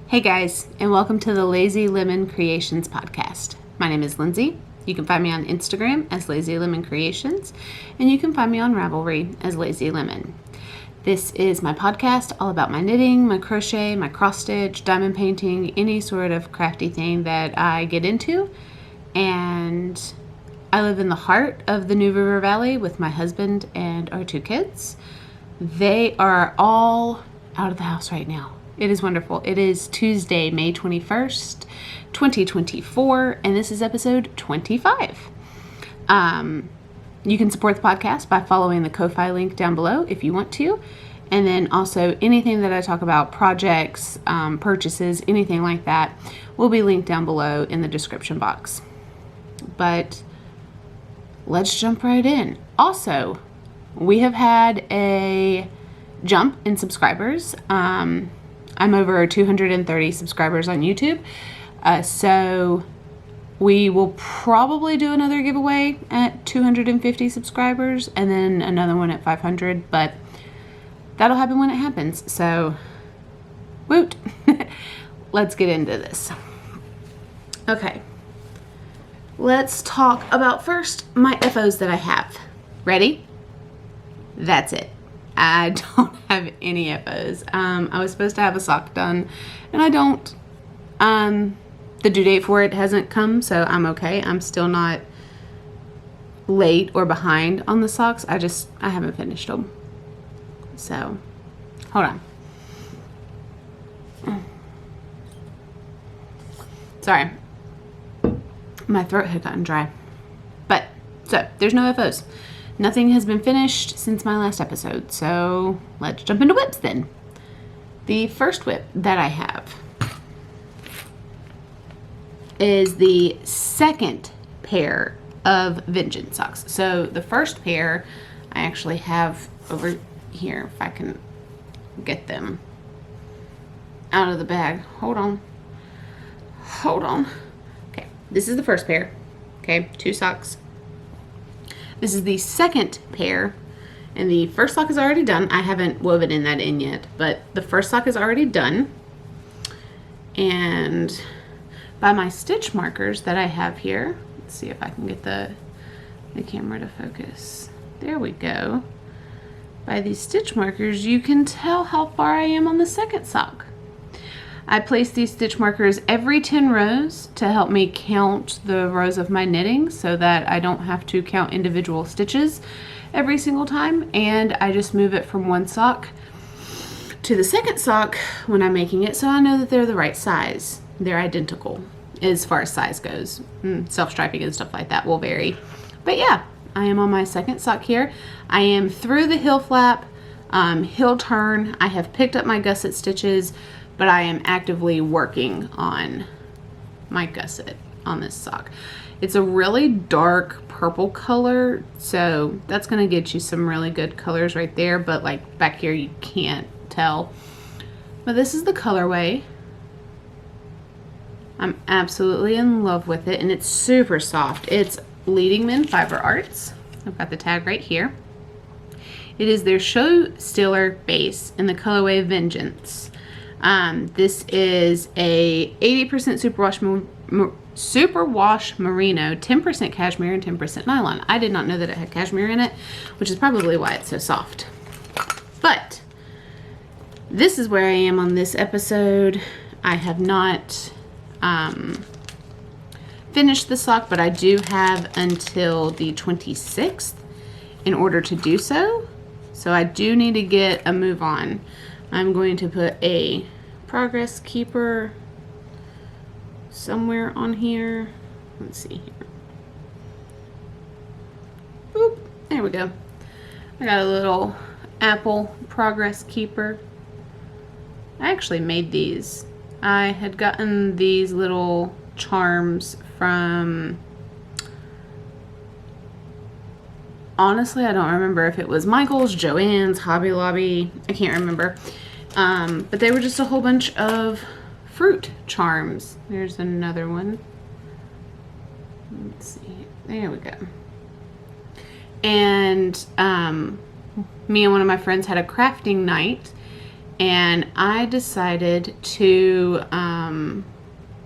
Hey guys, and welcome to the Lazy Lemon Creations podcast. My name is Lindsay. You can find me on Instagram as Lazy Lemon Creations, and you can find me on Ravelry as Lazy Lemon. This is my podcast all about my knitting, my crochet, my cross stitch, diamond painting, any sort of crafty thing that I get into. And I live in the heart of the New River Valley with my husband and our 2 kids. They are all out of the house right now. It is wonderful. It is Tuesday, May 21st, 2024, and this is episode 25. You can support the podcast by following the Ko-Fi link down below if you want to. And then also anything that I talk about, projects, purchases, anything like that, will be linked down below in the description box. But let's jump right in. Also, we have had a jump in subscribers. I'm over 230 subscribers on YouTube. So we will probably do another giveaway at 250 subscribers and then another one at 500, but that'll happen when it happens. So, woot. Let's get into this. Okay. Let's talk about first my FOs that I have. Ready? That's it. I don't have any FOs. I was supposed to have a sock done, and I don't. The due date for it hasn't come, so I'm okay. I'm still not late or behind on the socks. I haven't finished them. So, hold on. Sorry. My throat had gotten dry. But, so, there's no FOs. Nothing has been finished since my last episode, so let's jump into whips then. The first whip that I have is the second pair of Vengeance socks. So the first pair I actually have over here, if I can get them out of the bag. Hold on. Okay, this is the first pair. Okay, 2 socks. This is the second pair, and the first sock is already done. I haven't woven in that in yet, but the first sock is already done. And by my stitch markers that I have here, let's see if I can get the camera to focus. There we go. By these stitch markers, you can tell how far I am on the second sock. I place these stitch markers every 10 rows to help me count the rows of my knitting so that I don't have to count individual stitches every single time, and I just move it from one sock to the second sock when I'm making it so I know that they're the right size. They're identical as far as size goes. Self-striping and stuff like that will vary. But yeah, I am on my second sock here. I am through the heel flap, heel turn. I have picked up my gusset stitches, but I am actively working on my gusset on this sock. It's a really dark purple color, so that's gonna get you some really good colors right there, but like back here you can't tell. But this is the colorway. I'm absolutely in love with it, and it's super soft. It's Leading Men Fiber Arts. I've got the tag right here. It is their Show Stealer base in the colorway Vengeance. This is a 80% superwash merino, 10% cashmere, and 10% nylon. I did not know that it had cashmere in it, which is probably why it's so soft. But this is where I am on this episode. I have not finished the sock, but I do have until the 26th in order to do so. So I do need to get a move on. I'm going to put a progress keeper somewhere on here. Let's see here. Boop. There we go. I got a little apple progress keeper. I actually made these. I had gotten these little charms from, honestly, I don't remember if it was Michael's, Joann's, Hobby Lobby. I can't remember. But they were just a whole bunch of fruit charms. There's another one. Let's see. There we go. And me and one of my friends had a crafting night, and I decided to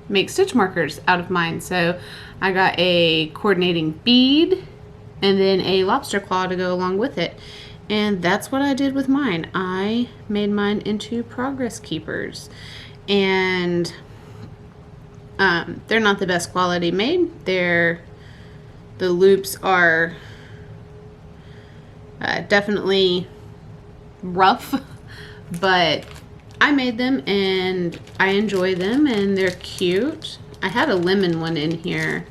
make stitch markers out of mine. So I got a coordinating bead and then a lobster claw to go along with it. And that's what I did with mine. I made mine into progress keepers. And they're not the best quality made. The loops are definitely rough, but I made them and I enjoy them and they're cute. I had a lemon one in here,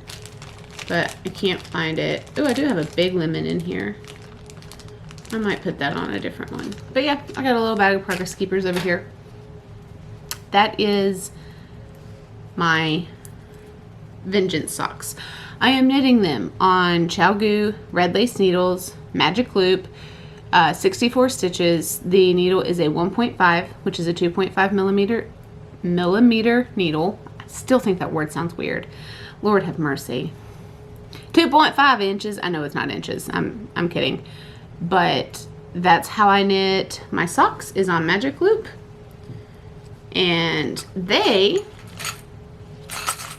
but I can't find it. Oh, I do have a big lemon in here. I might put that on a different one. But yeah, I got a little bag of progress keepers over here. That is my Vengeance socks. I am knitting them on ChiaoGoo red lace needles, magic loop, 64 stitches. The needle is a 1.5, which is a 2.5 millimeter needle. I still think that word sounds weird. Lord have mercy. 2.5 inches. I know it's not inches. I'm kidding. But that's how I knit my socks, is on magic loop. And they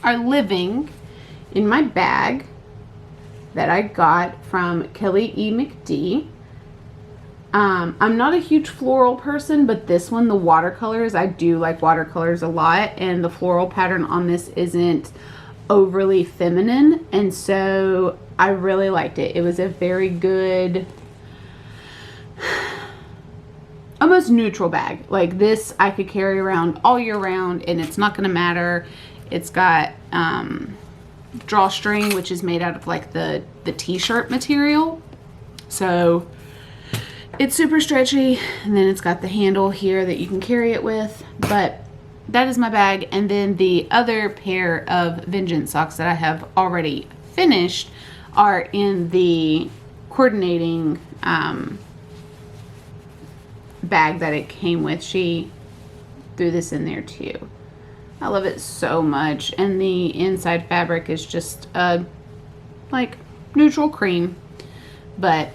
are living in my bag that I got from Kelly E. McD. I'm not a huge floral person, but this one, the watercolors, I do like watercolors a lot, and the floral pattern on this isn't overly feminine, and so I really liked it. It was a very good, almost neutral bag. Like this I could carry around all year round and it's not going to matter. It's got drawstring, which is made out of like the t-shirt material, so it's super stretchy, and then it's got the handle here that you can carry it with. But that is my bag. And then the other pair of Vengeance socks that I have already finished are in the coordinating bag that it came with. She threw this in there too. I love it so much, and the inside fabric is just like neutral cream, but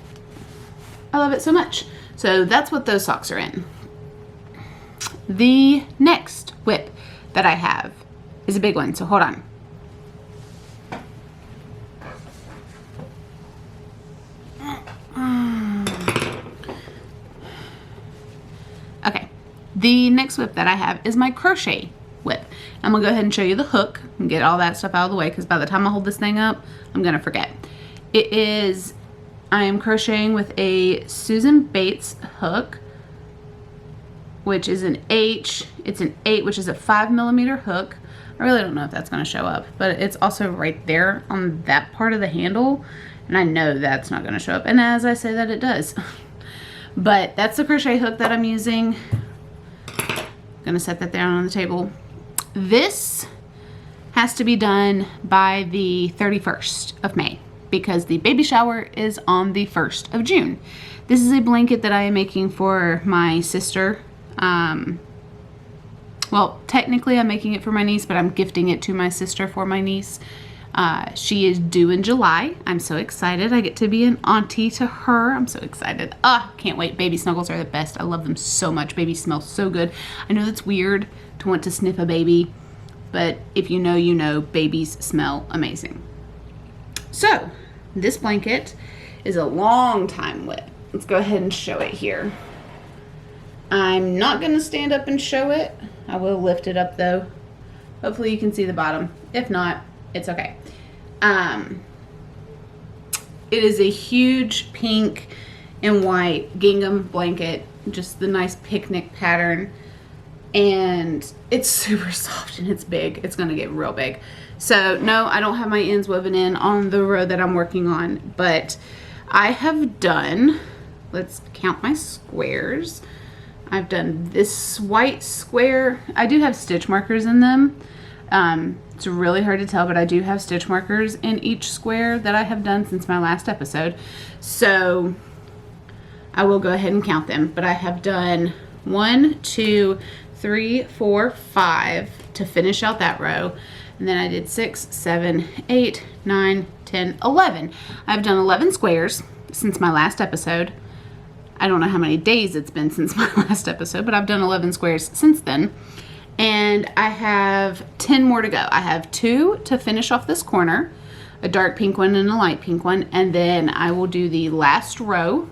I love it so much. So that's what those socks are in. The next whip that I have is a big one, so hold on. Okay, the next whip that I have is my crochet whip. I'm gonna go ahead and show you the hook and get all that stuff out of the way, because by the time I hold this thing up, I'm gonna forget. I am crocheting with a Susan Bates hook, which is an H. It's an 8, which is a 5 millimeter hook. I really don't know if that's going to show up, but it's also right there on that part of the handle, and I know that's not going to show up, and as I say that, it does. But that's the crochet hook that I'm using. I'm going to set that down on the table. This has to be done by the 31st of May. Because the baby shower is on the 1st of June. This is a blanket that I am making for my sister. Well, technically I'm making it for my niece, but I'm gifting it to my sister for my niece. She is due in July. I'm so excited. I get to be an auntie to her. I'm so excited. Can't wait. Baby snuggles are the best. I love them so much. Babies smell so good. I know that's weird to want to sniff a baby, but if you know, you know, babies smell amazing. So, this blanket is a long time whip. Let's go ahead and show it here. I'm not going to stand up and show it. I will lift it up though. Hopefully you can see the bottom. If not, it's okay. It is a huge pink and white gingham blanket. Just the nice picnic pattern. And it's super soft and it's big. It's going to get real big. So no, I don't have my ends woven in on the row that I'm working on, but I have done, let's count my squares. I've done this white square. I do have stitch markers in them. It's really hard to tell, but I do have stitch markers in each square that I have done since my last episode. So I will go ahead and count them, but I have done 1, 2, 3, 4, 5 to finish out that row. And then I did 6, 7, 8, 9, 10, 11. I've done 11 squares since my last episode. I don't know how many days it's been since my last episode, but I've done 11 squares since then. And I have 10 more to go. I have 2 to finish off this corner, a dark pink one and a light pink one, and then I will do the last row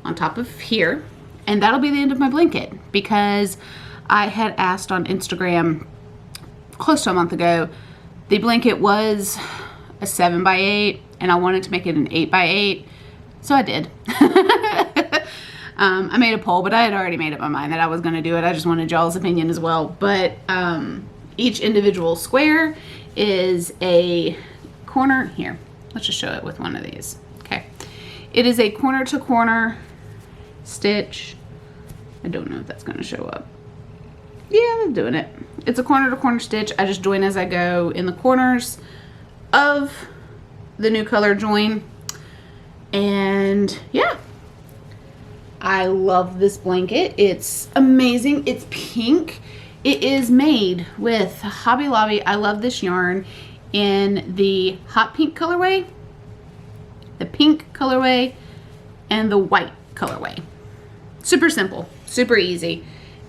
on top of here, and that'll be the end of my blanket, because I had asked on Instagram close to a month ago. The blanket was a 7x8 and I wanted to make it an 8x8, so I did. I made a poll, but I had already made up my mind that I was going to do it. I just wanted y'all's opinion as well. But each individual square is a corner. Here, let's just show it with one of these. Okay, it is a corner to corner stitch. I don't know if that's going to show up. Yeah, I'm doing it. It's a corner to corner stitch. I just join as I go in the corners of the new color join. And yeah, I love this blanket. It's amazing. It's pink. It is made with Hobby Lobby. I love this yarn in the hot pink colorway, the pink colorway, and the white colorway. Super simple, super easy.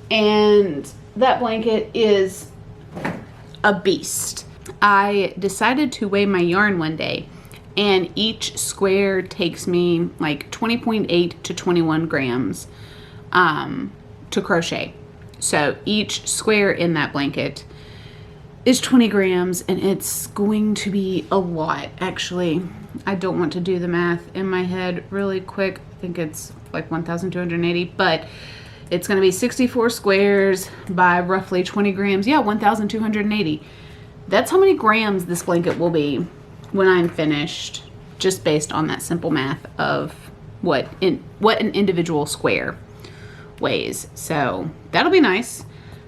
And that blanket is a beast. I decided to weigh my yarn one day, and each square takes me like 20.8 to 21 grams to crochet. So each square in that blanket is 20 grams, and it's going to be a lot. Actually, I don't want to do the math in my head really quick. I think it's like 1,280, but it's going to be 64 squares by roughly 20 grams. Yeah, 1,280. That's how many grams this blanket will be when I'm finished, just based on that simple math of what an individual square weighs. So that'll be nice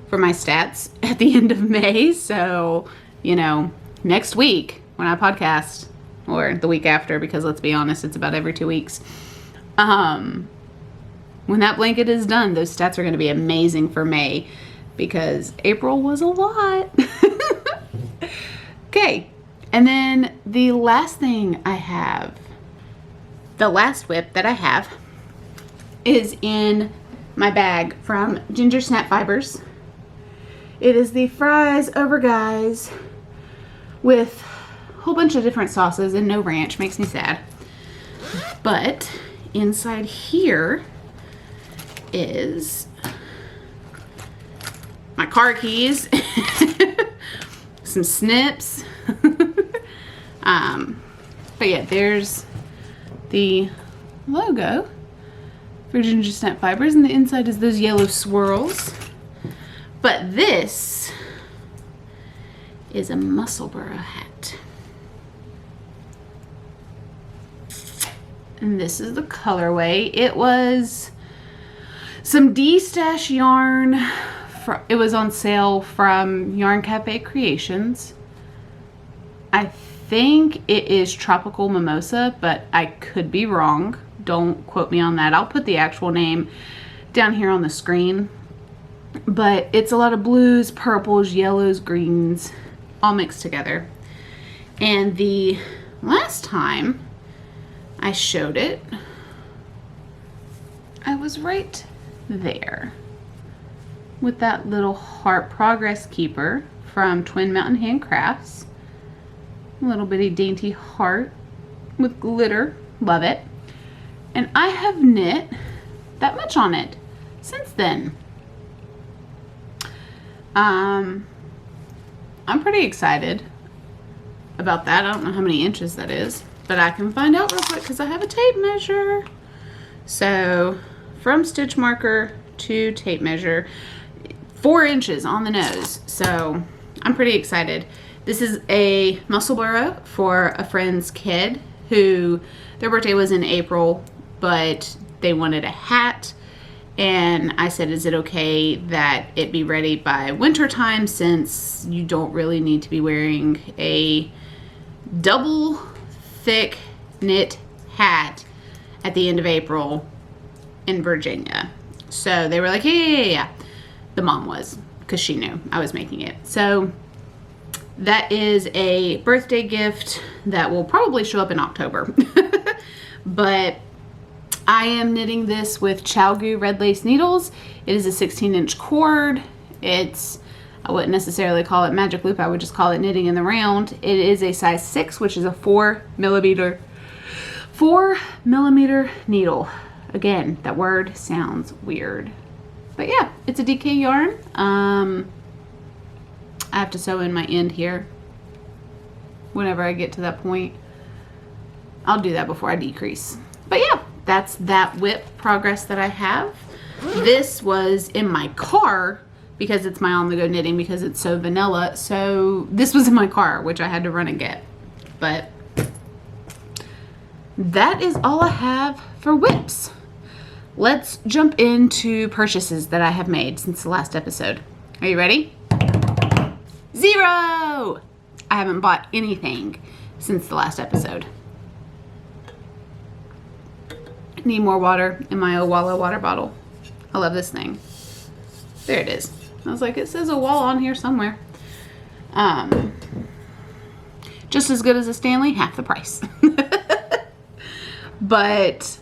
for my stats at the end of May. So, you know, next week when I podcast, or the week after, because let's be honest, it's about every 2 weeks. When that blanket is done, those stats are going to be amazing for May, because April was a lot. Okay, and then the last thing I have, the last whip that I have, is in my bag from Ginger Snap Fibers. It is the Fries Over Guys with a whole bunch of different sauces and no ranch. Makes me sad. But inside here is my car keys, some snips. But yeah, there's the logo for Ginger Snap Fibers, and the inside is those yellow swirls. But this is a Musselburgh hat. And this is the colorway. It was some D-stash yarn. It was on sale from Yarn Cafe Creations. I think it is Tropical Mimosa, but I could be wrong. Don't quote me on that. I'll put the actual name down here on the screen. But it's a lot of blues, purples, yellows, greens, all mixed together. And the last time I showed it, I was right there with that little heart progress keeper from Twin Mountain Handcrafts. A little bitty dainty heart with glitter. Love it. And I have knit that much on it since then. I'm pretty excited about that. I don't know how many inches that is, but I can find out real quick because I have a tape measure. So from stitch marker to tape measure, 4 inches on the nose. So I'm pretty excited. This is a Musselburgh for a friend's kid who their birthday was in April, but they wanted a hat. And I said, is it okay that it be ready by winter time, since you don't really need to be wearing a double thick knit hat at the end of April in Virginia. So they were like, yeah. The mom was, because she knew I was making it. So that is a birthday gift that will probably show up in October. But I am knitting this with Chalgu red lace needles. It is a 16-inch cord. I wouldn't necessarily call it magic loop. I would just call it knitting in the round. It is a size 6, which is a 4mm needle. Again, that word sounds weird. But yeah, it's a DK yarn. I have to sew in my end here whenever I get to that point. I'll do that before I decrease. But yeah, that's that whip progress that I have. This was in my car because it's my on-the-go knitting because it's so vanilla. So this was in my car, which I had to run and get. But that is all I have for whips. Let's jump into purchases that I have made since the last episode. Are you ready? 0! I haven't bought anything since the last episode. Need more water in my Owala water bottle. I love this thing. There it is. I was like, it says Owala on here somewhere. Just as good as a Stanley, half the price. But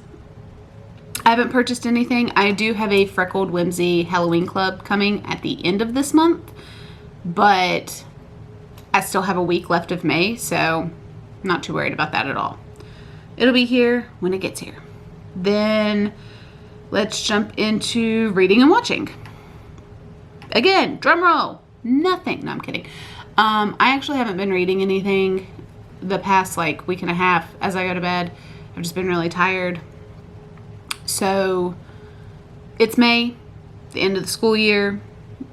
I haven't purchased anything. I do have a Freckled Whimsy Halloween Club coming at the end of this month, but I still have a week left of May, so I'm not too worried about that at all. It'll be here when it gets here. Then let's jump into reading and watching. Again, drum roll. Nothing. No, I'm kidding. I actually haven't been reading anything the past like week and a half as I go to bed. I've just been really tired. So it's May, the end of the school year.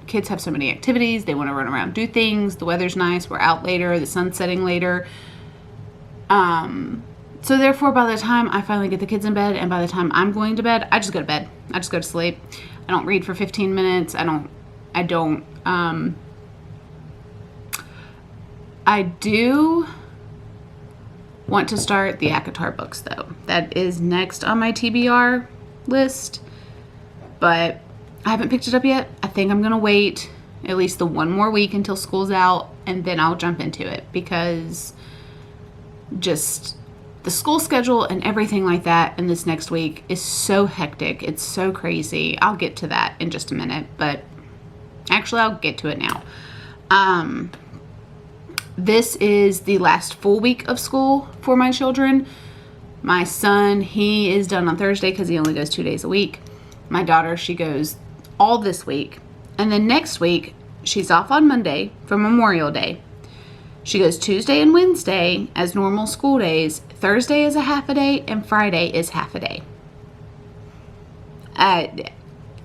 Kids have so many activities. They want to run around, do things. The weather's nice. We're out later. The sun's setting later. So therefore, by the time I finally get the kids in bed and by the time I'm going to bed, I just go to bed. I just go to sleep. I don't read for 15 minutes. I do want to start the ACOTAR books though. That is next on my TBR list, but I haven't picked it up yet. I think I'm gonna wait at least the one more week until school's out and then I'll jump into it because just the school schedule and everything like that in this next week is so hectic. It's so crazy. I'll get to that in just a minute, but actually I'll get to it now. This is the last full week of school for my children. My son, he is done on Thursday because he only goes 2 days a week. My daughter, she goes all this week. And then next week, she's off on Monday for Memorial Day. She goes Tuesday and Wednesday as normal school days. Thursday is a half a day and Friday is half a day. I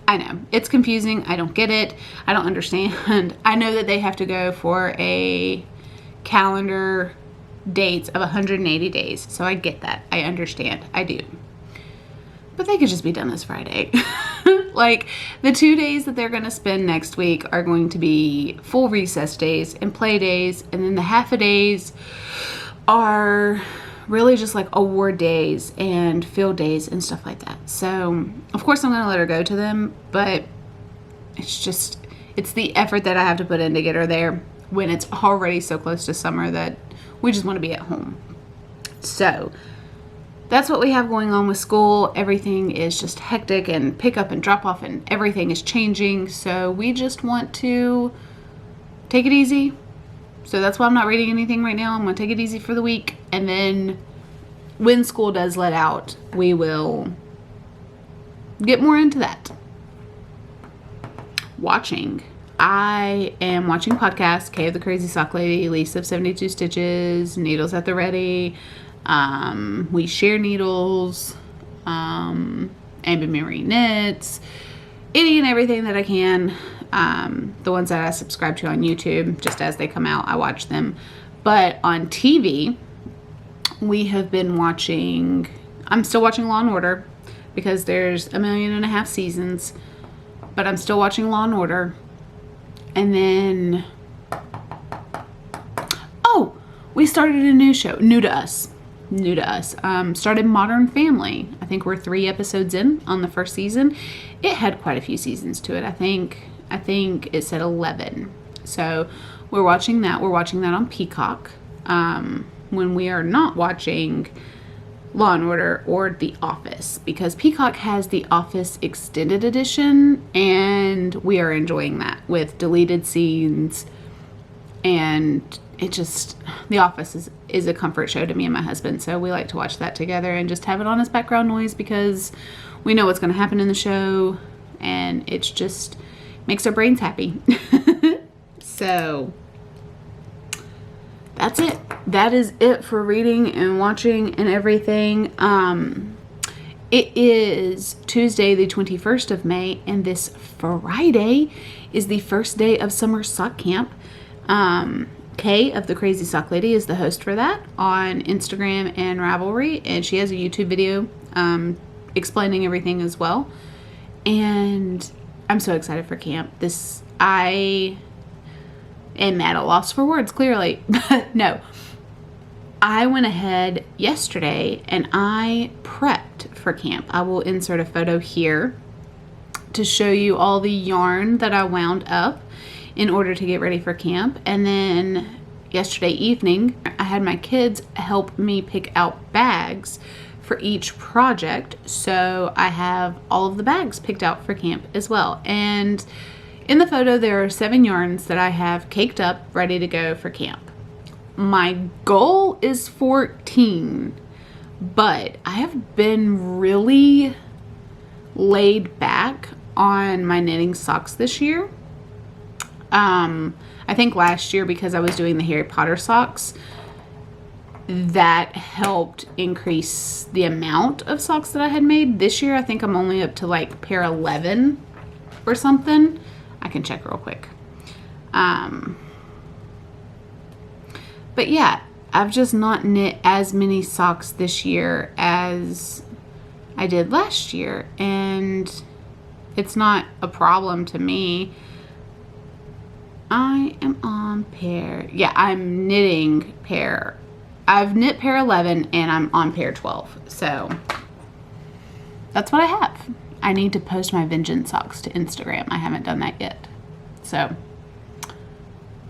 know, it's confusing. I don't get it. I don't understand. I know that they have to go for a calendar dates of 180 days. So I get that. I understand. I do. But they could just be done this Friday. Like the 2 days that they're going to spend next week are going to be full recess days and play days. And then the half a days are really just like award days and field days and stuff like that. So of course I'm going to let her go to them, but it's the effort that I have to put in to get her there when it's already so close to summer that we just want to be at home. So that's what we have going on with school. Everything is just hectic and pick up and drop off and everything is changing. So we just want to take it easy. So that's why I'm not reading anything right now. I'm going to take it easy for the week. And then when school does let out, we will get more into that. Watching. I am watching podcasts. Kay of the Crazy Sock Lady, Lisa of 72 Stitches, Needles at the Ready. We Share Needles. Amber Marie Knits. Any and everything that I can. The ones that I subscribe to on YouTube, just as they come out, I watch them. But on TV, we have been watching, I'm still watching Law & Order because there's 1.5 million seasons, but I'm still watching Law & Order. And then, oh, we started a new show, new to us. Started Modern Family. I think we're 3 episodes in on the first season. It had quite a few seasons to it. I think it said 11. So we're watching that. We're watching that on Peacock. When we are not watching Law and Order or The Office, because Peacock has The Office Extended Edition, and we are enjoying that with deleted scenes. And it just, The Office is a comfort show to me and my husband, so we like to watch that together and just have it on as background noise because we know what's going to happen in the show, and it's just makes our brains happy. So that's it. That is it for reading and watching and everything. It is Tuesday, the 21st of May, and this Friday is the first day of summer sock camp. Kay of the Crazy Sock Lady is the host for that on Instagram and Ravelry, and she has a YouTube video explaining everything as well. And I'm so excited for camp. I am at a loss for words, clearly. But no, I went ahead yesterday and I prepped for camp. I will insert a photo here to show you all the yarn that I wound up in order to get ready for camp. And then yesterday evening, I had my kids help me pick out bags for each project. So I have all of the bags picked out for camp as well. And in the photo, there are 7 yarns that I have caked up, ready to go for camp. My goal is 14, but I have been really laid back on my knitting socks this year. I think last year, because I was doing the Harry Potter socks, that helped increase the amount of socks that I had made. This year, I think I'm only up to like pair 11 or something. I can check real quick. But yeah, I've just not knit as many socks this year as I did last year, and it's not a problem to me. I am on pair, I'm knitting pair, I've knit pair 11 and I'm on pair 12, so that's what I have. I need to post my Vengeance socks to Instagram. I haven't done that yet. So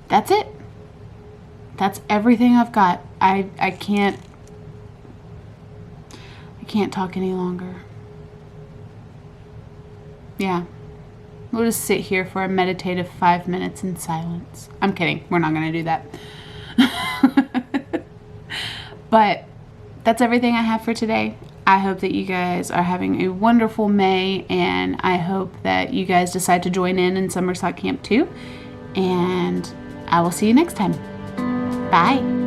that's it. That's everything I've got. I can't talk any longer. Yeah. We'll just sit here for a meditative 5 minutes in silence. I'm kidding. We're not going to do that. But that's everything I have for today. I hope that you guys are having a wonderful May, and I hope that you guys decide to join in summer sock camp too. And I will see you next time. Bye.